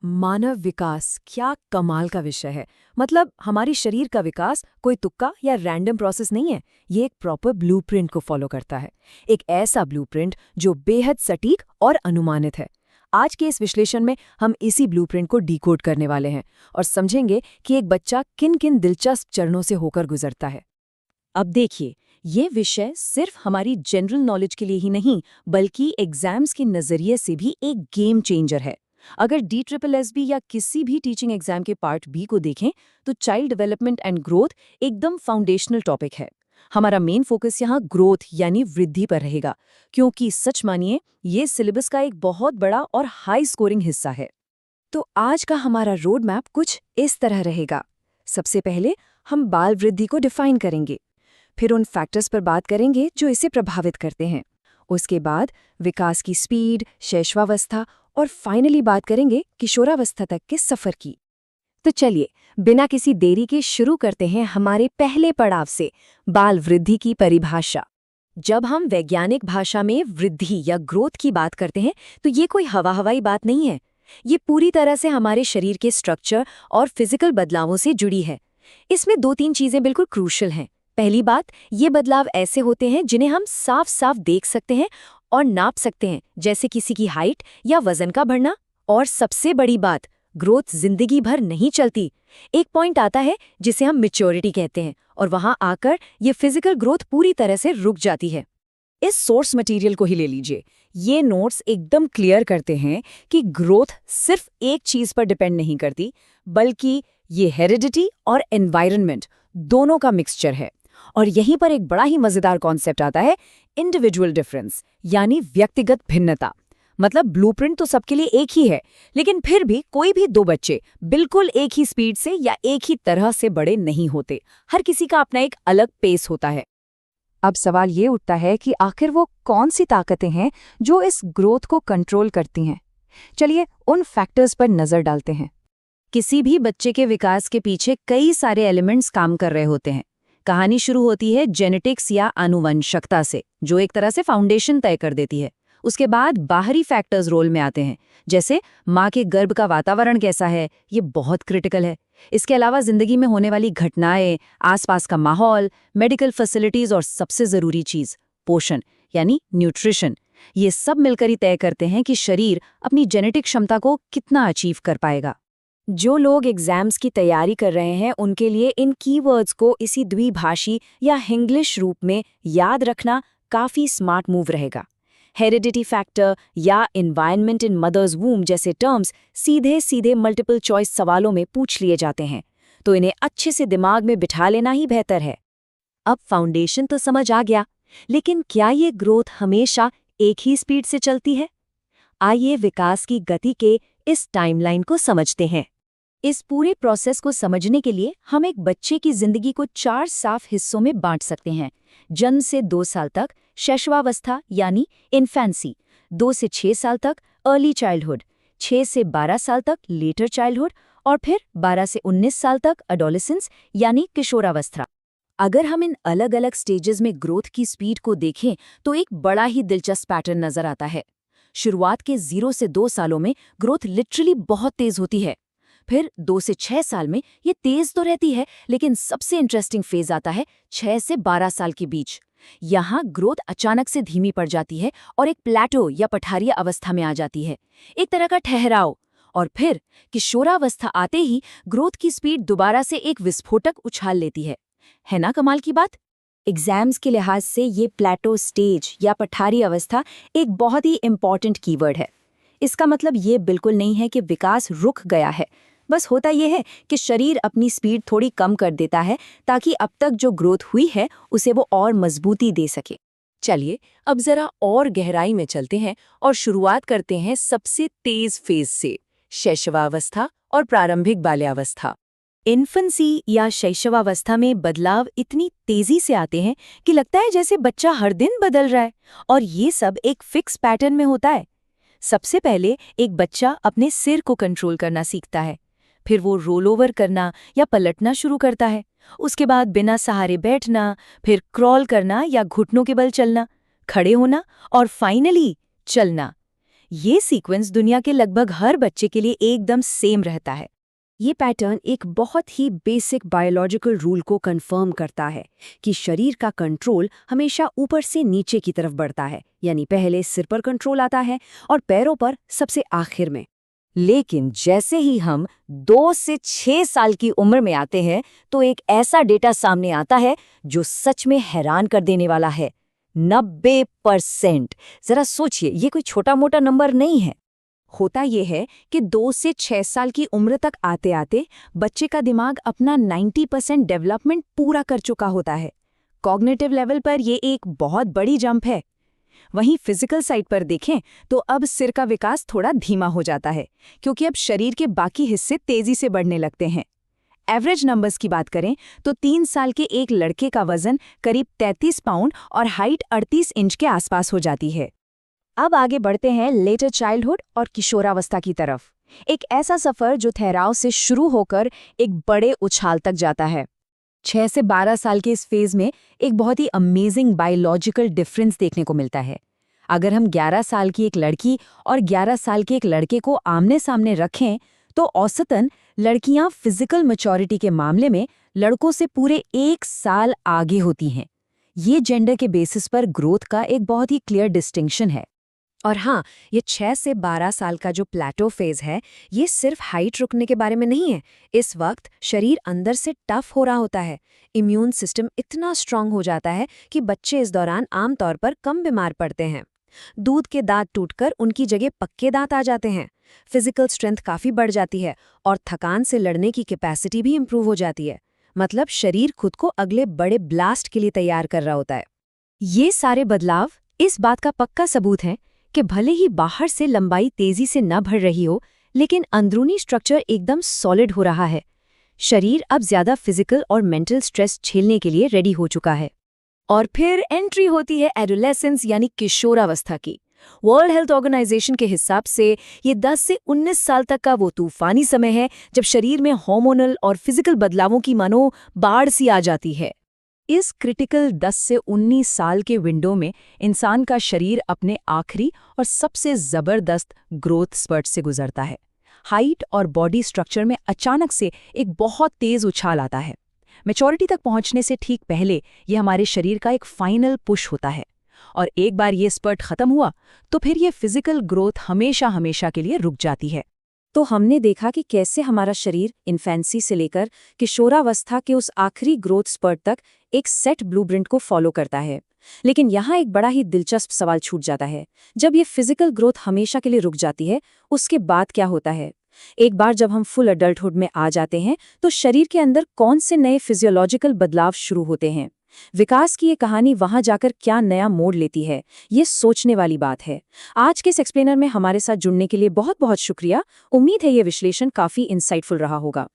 मानव विकास क्या कमाल का विषय है। मतलब हमारी शरीर का विकास कोई तुक्का या रैंडम प्रोसेस नहीं है। ये एक प्रॉपर ब्लूप्रिंट को फॉलो करता है। एक ऐसा ब्लूप्रिंट जो बेहद सटीक और अनुमानित है। आज के इस विश्लेषण में हम इसी ब्लूप्रिंट को डिकोड करने वाले हैं और समझेंगे कि एक बच्चा किन किन दिलचस्प चरणों से होकर गुजरता है। अब देखिए, ये विषय सिर्फ हमारी जनरल नॉलेज के लिए ही नहीं, बल्कि एग्जाम्स के नजरिए से भी एक गेम चेंजर है। अगर DSSB या किसी भी टीचिंग एग्जाम के पार्ट बी को देखें, तो चाइल्ड डेवलपमेंट एंड ग्रोथ एकदम फाउंडेशनल टॉपिक है। हमारा मेन फोकस यहाँ ग्रोथ यानी वृद्धि पर रहेगा, क्योंकि सच मानिए ये सिलेबस का एक बहुत बड़ा और हाई स्कोरिंग हिस्सा है। तो आज का हमारा रोड मैप कुछ इस तरह रहेगा। सबसे पहले हम बाल वृद्धि को डिफाइन करेंगे, फिर उन फैक्टर्स पर बात करेंगे जो इसे प्रभावित करते हैं। उसके बाद विकास की स्पीड, शैशवावस्था और फाइनली बात करेंगे किशोरावस्था तक के सफर की। तो चलिए, बिना किसी देरी के शुरू करते हैं हमारे पहले पड़ाव से, बाल वृद्धि की परिभाषा। जब हम वैज्ञानिक भाषा में वृद्धि या ग्रोथ की बात करते हैं, तो ये कोई हवाई बात नहीं है। ये पूरी तरह से हमारे शरीर के स्ट्रक्चर और फिजिकल बदलावों से जुड़ी है। इसमें 2-3 चीजें बिल्कुल क्रूशल हैं। पहली बात, ये बदलाव ऐसे होते हैं जिन्हें हम साफ साफ देख सकते हैं और नाप सकते हैं, जैसे किसी की हाइट या वजन का बढ़ना। और सबसे बड़ी बात, ग्रोथ जिंदगी भर नहीं चलती। एक पॉइंट आता है जिसे हम मैच्योरिटी कहते हैं, और वहां आकर ये फिजिकल ग्रोथ पूरी तरह से रुक जाती है। इस सोर्स मटेरियल को ही ले लीजिए। ये नोट्स एकदम क्लियर करते हैं कि ग्रोथ सिर्फ एक चीज पर डिपेंड नहीं करती, बल्कि ये हेरिडिटी और एनवायरनमेंट दोनों का मिक्सचर है। और यहीं पर एक बड़ा ही मजेदार कॉन्सेप्ट आता है, इंडिविजुअल डिफरेंस, यानी व्यक्तिगत भिन्नता। मतलब ब्लूप्रिंट तो सबके लिए एक ही है, लेकिन फिर भी कोई भी 2 बच्चे बिल्कुल एक ही स्पीड से या एक ही तरह से बड़े नहीं होते। हर किसी का अपना एक अलग पेस होता है। अब सवाल ये उठता है कि आखिर वो कौन सी ताकतें हैं जो इस ग्रोथ को कंट्रोल करती हैं। चलिए उन फैक्टर्स पर नजर डालते हैं। किसी भी बच्चे के विकास के पीछे कई सारे एलिमेंट्स काम कर रहे होते हैं। कहानी शुरू होती है जेनेटिक्स या आनुवंशिकता से, जो एक तरह से फाउंडेशन तय कर देती है। उसके बाद बाहरी फैक्टर्स रोल में आते हैं, जैसे माँ के गर्भ का वातावरण कैसा है, ये बहुत क्रिटिकल है। इसके अलावा जिंदगी में होने वाली घटनाएं, आसपास का माहौल, मेडिकल फैसिलिटीज और सबसे जरूरी चीज पोषण यानी न्यूट्रिशन, ये सब मिलकर ही तय करते हैं कि शरीर अपनी जेनेटिक क्षमता को कितना अचीव कर पाएगा। जो लोग एग्जाम्स की तैयारी कर रहे हैं, उनके लिए इन कीवर्ड्स को इसी द्विभाषी या हिंग्लिश रूप में याद रखना काफी स्मार्ट मूव रहेगा। हेरिडिटी फैक्टर या एनवायरनमेंट इन मदर्स वूम जैसे टर्म्स सीधे सीधे मल्टीपल चॉइस सवालों में पूछ लिए जाते हैं, तो इन्हें अच्छे से दिमाग में बिठा लेना ही बेहतर है। अब फाउंडेशन तो समझ आ गया, लेकिन क्या ये ग्रोथ हमेशा एक ही स्पीड से चलती है? आइए विकास की गति के इस टाइमलाइन को समझते हैं। इस पूरे प्रोसेस को समझने के लिए हम एक बच्चे की जिंदगी को 4 साफ हिस्सों में बांट सकते हैं। जन्म से 2 साल तक शैशवावस्था यानी इन्फेंसी, 2 से 6 साल तक अर्ली चाइल्डहुड, 6 से 12 साल तक लेटर चाइल्डहुड, और फिर 12 से 19 साल तक एडोलेसेंस यानी किशोरावस्था। अगर हम इन अलग अलग स्टेजेस में ग्रोथ की स्पीड को देखें, तो एक बड़ा ही दिलचस्प पैटर्न नजर आता है। शुरुआत के 0 से 2 सालों में ग्रोथ लिटरली बहुत तेज होती है। फिर 2 से 6 साल में ये तेज तो रहती है, लेकिन सबसे इंटरेस्टिंग फेज आता है 6 से 12 साल के बीच। यहाँ ग्रोथ अचानक से धीमी पड़ जाती है और एक प्लेटो या पठारीय अवस्था में आ जाती है, एक तरह का ठहराव। और फिर किशोरावस्था आते ही ग्रोथ की स्पीड दोबारा से एक विस्फोटक उछाल लेती है ना कमाल की बात? एग्जाम्स के लिहाज से ये प्लेटो स्टेज या पठारी अवस्था एक बहुत ही इंपॉर्टेंट कीवर्ड है। इसका मतलब ये बिल्कुल नहीं है कि विकास रुक गया है, बस होता यह है कि शरीर अपनी स्पीड थोड़ी कम कर देता है ताकि अब तक जो ग्रोथ हुई है उसे वो और मजबूती दे सके। चलिए अब जरा और गहराई में चलते हैं और शुरुआत करते हैं सबसे तेज फेज से, शैशवावस्था और प्रारंभिक बाल्यावस्था। इन्फेंसी या शैशवावस्था में बदलाव इतनी तेजी से आते हैं कि लगता है जैसे बच्चा हर दिन बदल रहा है, और ये सब एक फिक्स पैटर्न में होता है। सबसे पहले एक बच्चा अपने सिर को कंट्रोल करना सीखता है, फिर वो रोल ओवर करना या पलटना शुरू करता है। उसके बाद बिना सहारे बैठना, फिर क्रॉल करना या घुटनों के बल चलना, खड़े होना और फाइनली चलना। ये सीक्वेंस दुनिया के लगभग हर बच्चे के लिए एकदम सेम रहता है। ये पैटर्न एक बहुत ही बेसिक बायोलॉजिकल रूल को कंफर्म करता है कि शरीर का कंट्रोल हमेशा ऊपर से नीचे की तरफ बढ़ता है, यानी पहले सिर पर कंट्रोल आता है और पैरों पर सबसे आखिर में। लेकिन जैसे ही हम 2 से 6 साल की उम्र में आते हैं तो एक ऐसा डेटा सामने आता है जो सच में हैरान कर देने वाला है। 90%। जरा सोचिए, ये कोई छोटा मोटा नंबर नहीं है। होता यह है कि 2 से 6 साल की उम्र तक आते आते बच्चे का दिमाग अपना 90% डेवलपमेंट पूरा कर चुका होता है। कॉग्निटिव लेवल पर यह एक बहुत बड़ी जंप है। वहीं फिजिकल साइड पर देखें तो अब सिर का विकास थोड़ा धीमा हो जाता है, क्योंकि अब शरीर के बाकी हिस्से तेजी से बढ़ने लगते हैं। एवरेज नंबर्स की बात करें तो 3 साल के एक लड़के का वजन करीब 33 पाउंड और हाइट 38 इंच के आसपास हो जाती है। अब आगे बढ़ते हैं लेटर चाइल्डहुड और किशोरावस्था की तरफ। एक ऐसा सफर जो ठहराव से शुरू होकर एक बड़े उछाल तक जाता है। 6 से 12 साल के इस फेज में एक बहुत ही अमेजिंग बायोलॉजिकल डिफरेंस देखने को मिलता है। अगर हम 11 साल की एक लड़की और 11 साल के एक लड़के को आमने सामने रखें तो औसतन लड़कियां फिजिकल मैच्योरिटी के मामले में लड़कों से पूरे 1 साल आगे होती हैं। ये जेंडर के बेसिस पर ग्रोथ का एक बहुत ही क्लियर डिस्टिंक्शन है। और हाँ, ये 6 से 12 साल का जो प्लेटो फेज है, ये सिर्फ हाइट रुकने के बारे में नहीं है। इस वक्त शरीर अंदर से टफ हो रहा होता है। इम्यून सिस्टम इतना स्ट्रांग हो जाता है कि बच्चे इस दौरान आमतौर पर कम बीमार पड़ते हैं। दूध के दांत टूटकर उनकी जगह पक्के दांत आ जाते हैं। फिजिकल स्ट्रेंथ काफ़ी बढ़ जाती है और थकान से लड़ने की कैपेसिटी भी इम्प्रूव हो जाती है। मतलब शरीर खुद को अगले बड़े ब्लास्ट के लिए तैयार कर रहा होता है। ये सारे बदलाव इस बात का पक्का सबूत है कि भले ही बाहर से लंबाई तेजी से न बढ़ रही हो, लेकिन अंदरूनी स्ट्रक्चर एकदम सॉलिड हो रहा है। शरीर अब ज्यादा फिजिकल और मेंटल स्ट्रेस झेलने के लिए रेडी हो चुका है। और फिर एंट्री होती है एडोलेसेंस यानी किशोरावस्था की। वर्ल्ड हेल्थ ऑर्गेनाइजेशन के हिसाब से ये 10 से 19 साल तक का वो तूफानी समय है जब शरीर में हार्मोनल और फिजिकल बदलावों की मानो बाढ़ सी आ जाती है। इस क्रिटिकल 10 से 19 साल के विंडो में इंसान का शरीर अपने आखिरी और सबसे ज़बरदस्त ग्रोथ स्पर्ट से गुजरता है। हाइट और बॉडी स्ट्रक्चर में अचानक से एक बहुत तेज़ उछाल आता है। मैच्योरिटी तक पहुंचने से ठीक पहले ये हमारे शरीर का एक फाइनल पुश होता है, और एक बार ये स्पर्ट खत्म हुआ तो फिर ये फिजिकल ग्रोथ हमेशा हमेशा के लिए रुक जाती है। तो हमने देखा कि कैसे हमारा शरीर इन्फेंसी से लेकर किशोरावस्था के उस आखिरी ग्रोथ स्पर्ट तक एक सेट ब्लूप्रिंट को फॉलो करता है। लेकिन यहाँ एक बड़ा ही दिलचस्प सवाल छूट जाता है। जब ये फिजिकल ग्रोथ हमेशा के लिए रुक जाती है, उसके बाद क्या होता है? एक बार जब हम फुल अडल्टहुड में आ जाते हैं तो शरीर के अंदर कौन से नए फिजियोलॉजिकल बदलाव शुरू होते हैं? विकास की ये कहानी वहां जाकर क्या नया मोड़ लेती है, ये सोचने वाली बात है। आज के इस एक्सप्लेनर में हमारे साथ जुड़ने के लिए बहुत बहुत शुक्रिया। उम्मीद है ये विश्लेषण काफी इंसाइटफुल रहा होगा।